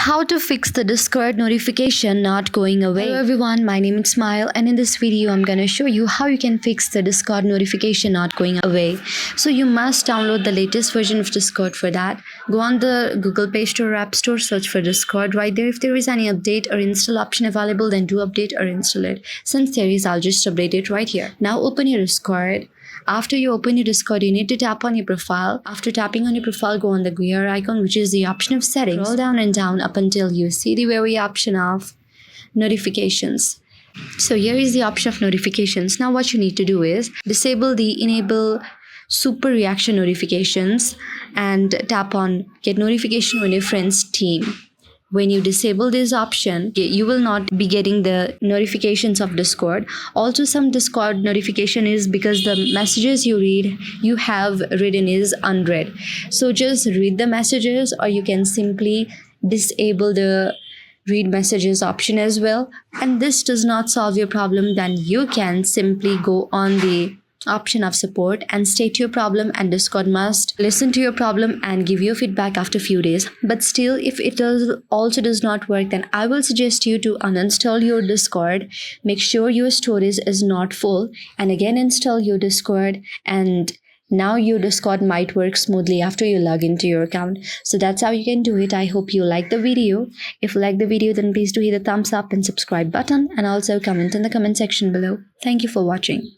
How to fix the Discord notification not going away. Hello everyone, my name is Smile, and in this video I'm gonna show you how you can fix the Discord notification not going away. So you must download the latest version of Discord. For that, go on the Google Play Store or App Store, search for Discord. Right there, if there is any update or install option available, then do update or install it. Since there is, I'll just update it right here. Now open your Discord. After you open your Discord, you need to tap on your profile. After tapping on your profile, go on the gear icon, which is the option of settings. Scroll down and down up until you see the very option of notifications. So here is the option of notifications. Now what you need to do is disable the enable super reaction notifications and tap on get notification when your friends team. When you disable this option, you will not be getting the notifications of Discord. Also, some Discord notification is because the messages you have written is unread. So just read the messages, or you can simply disable the read messages option as well. And this does not solve your problem, then you can simply go on the option of support and state your problem, and Discord must listen to your problem and give you feedback after few days. But still, if it does not work, then I will suggest you to uninstall your Discord. Make sure your storage is not full, and again install your Discord, and now your Discord might work smoothly after you log into your account. So that's how you can do it. I hope you like the video. If you like the video, then please do hit the thumbs up and subscribe button, and also comment in the comment section below. Thank you for watching.